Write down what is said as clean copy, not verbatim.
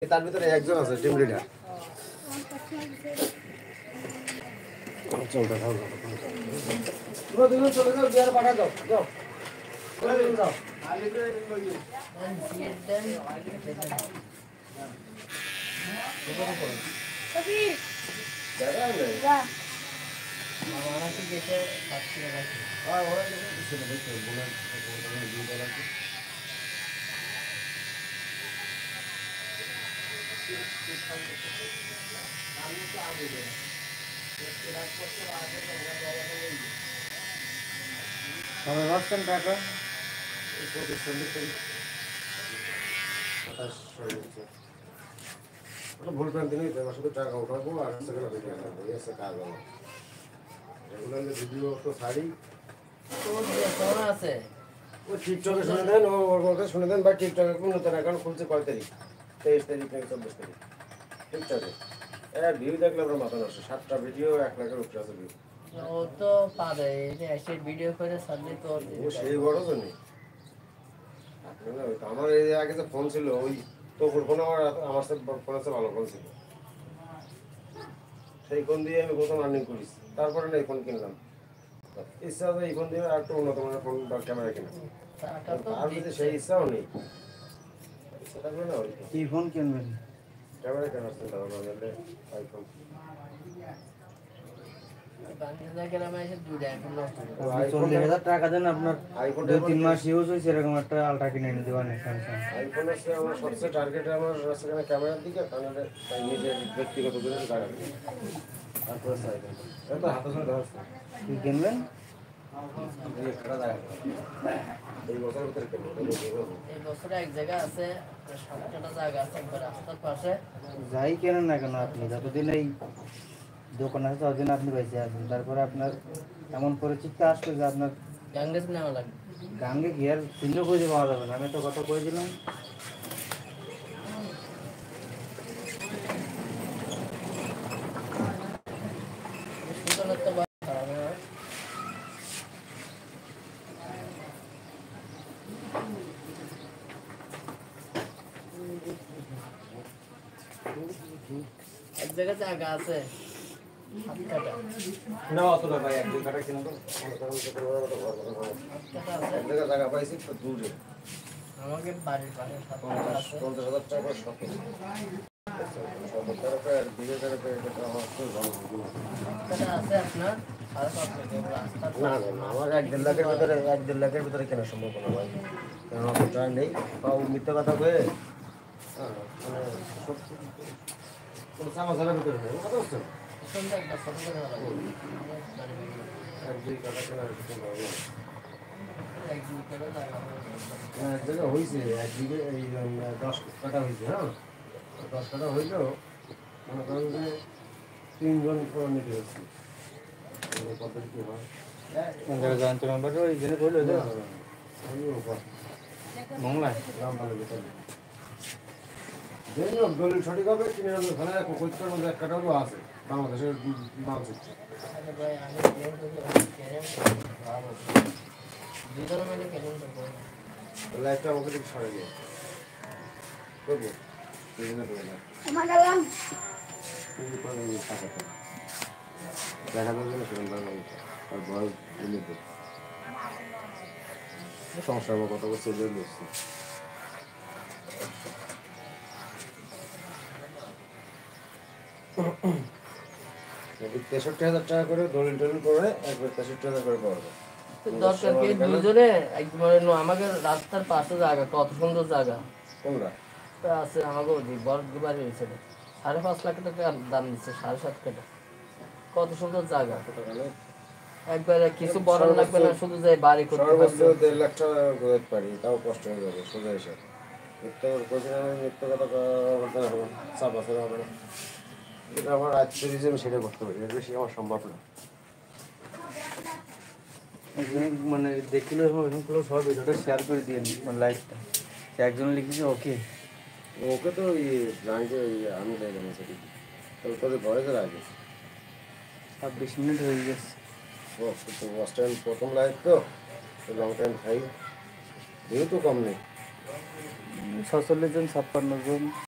তার ভিতরে একজন আছে টিম লিডার। চলতে থাকো, তোমরা দুজন চলে যাও, বিয়ার পাঠা দাও, যাও যাও। টাকা ভুল প্রান্তি নেই, শুধু টাকা উঠাবো আর সেখানে ভিডিও করবো, এই হচ্ছে কাজ আমার। রেগুলারলি ভিডিও তো ছাড়ি, আছে ও টিকটকে শুনে দেন, ওর কথা শুনে দেন ভাই। টিকটকে কোন নতুন অ্যাকাউন্ট খুলছে কয় তারিখ? 23 তারিখ নাকি 24 তারিখ টিকটকে। ভিউ দেখলে আমরা মাথা নষ্ট। 7টা ভিডিও 1 লাখের উপরে আছে ভিউ। ও তো পারে এসে ভিডিও করে সামনে তো ও সেই বড় তো নেই। আমার এই আগে যে ফোন ছিল, ওই তো ফোন আমার সাথে ফোন আছে, ভালো ফোন ছিল। সেই ফোন দিয়ে আমি প্রথম আর্নিং করেছি, তারপরে না এই ফোন কিনলাম। ইচ্ছা আছে এই ফোন দিয়ে আর একটু উন্নত মানের ফোন বা ক্যামেরা কিনা, আর যদি সেই ইচ্ছাও নেই। সেটা করে না ওই কি ফোন কিনবেন? ক্যামেরা কেনার চিন্তা ভাবনা করলে আইফোন। আপনি 40,000 টাকা দেন, আপনার 2-3 মাস ইউজ হয়েছে, এরকম একটা আলট্রা কিনে এনে দেবেন। আইফোন হচ্ছে আমার সবচেয়ে টার্গেট, আমার সেখানে ক্যামেরার দিকে, কারণ নিজের ব্যক্তিগত জিনিস গাড়ি। তারপরে সাইকেল এটা হাতে ধরে ধরছে। কি কিনবেন? এই বছরের ভিতরে কিনবো। এই বছরে এক জায়গা আছে, 7টা জায়গা আছে একবার রাস্তার পাশে। যাই কেনেন না কেন, আপনি যতদিন এই দোকান আছে ততদিন আপনি বেঁচে আছেন। তারপরে আপনার এমন পরিচিতি আসবে যে আপনার গাঙ্গেস নেওয়া লাগবে। গাঙ্গে কি আর চিহ্ন খুঁজে পাওয়া যাবে না। আমি তো কথা কয়ে দিলাম। সুতরাং তো খারাপ হয়। এক জায়গা জায়গা আছে 7 কাটা। না অত না ভাই, 1-2 কাটা কিনবো। এক জায়গায় জায়গা পাইছি তো দূরে, আমাকে বাড়ির পাশে 7 কাটা আছে। 50,000 টাকা শখ। 70 টাকা আর 2 টাকা এটা আমার তো ভালো। 7 কাটা আছে আপনার 5.5 টাকা রাস্তার না না, আমার 1-1.5 লাখের ভিতরে 1-1.5 লাখের ভিতরে কেনা সম্ভব না ভাই, কারণ অত টাকা নেই। তাও মিথ্যা কথা কয়ে মানে কোনো চামচার ভিতরে নেই, কথা বুঝছেন? সন্ধ্যা একটা ছোট করে হলো। 1-2 কাটা কেনার কিছু ভালো না। এক দুই করে জায়গা হবে। এক জায়গায় হয়েছে, একদিকে এই 10 কাটা হয়েছে। হ্যাঁ, 10 কাটা হইলেও মনে করেন যে 3 জন নিতে হচ্ছে। পদ্ধতি কি হয় কোন জায়গায় জানতে নাম্বার ওই জেনে বললো যে মংলায় দলিল সঠিক হবে কিনে ওখানে কৈতকার মধ্যে 1 কাটা হলেও আছে বাংলাদেশের মানচিত্র। আরে ভাই আমি কেন ভালো দুই ধরনের কেন করব। লাইফটা আমাকে ঠিক সরে গিয়ে করবো দেখা যাবে না সেরকম আর বয়স লিমিট সমস্যা আমার কথা বলছে যে বলছি। 63,000 টাকা করে দলিল টলিল করে একবার 63,000 করে পাওয়া যায়। দরকার কি দুজনে একবারে আমাকে রাস্তার পাশে জায়গা, কত সুন্দর জায়গা কোনটা আছে আমাকে বড় বাড়ি হয়েছে 5.5 লাখ টাকা দাম দিচ্ছে, 7.5 কাটা। কত সুন্দর জায়গা, একবারে কিছু বড় লাগবে না, শুধু যে বাড়ি করতে সর্বোচ্চ পারবে। 1.5 লাখ টাকা করতে পারি, তাও কষ্ট হয়ে যাবে সোজা হিসাব। মিথ্যা কথা বলতে হবে, চাপ আছে হবে না। এটা আমার রাজ চুরি আমি সেটা করতে পারি, এর বেশি আমার সম্ভব না। মানে দেখলে ওইগুলো সব ভিডিওটা শেয়ার করে দিয়ে মানে লাইভটা একজন লিখেছে ওকে ওকে তো ওই ব্রাঞ্চে আমি দেখলাম সেটি তো তোদের ভয়েসের আগে 26 মিনিট হয়ে গেছে। ও তো ফার্স্ট টাইম প্রথম লাইভ তো লং টাইম খাই, ভিউ তো কম নেই। 46 জন 56 জন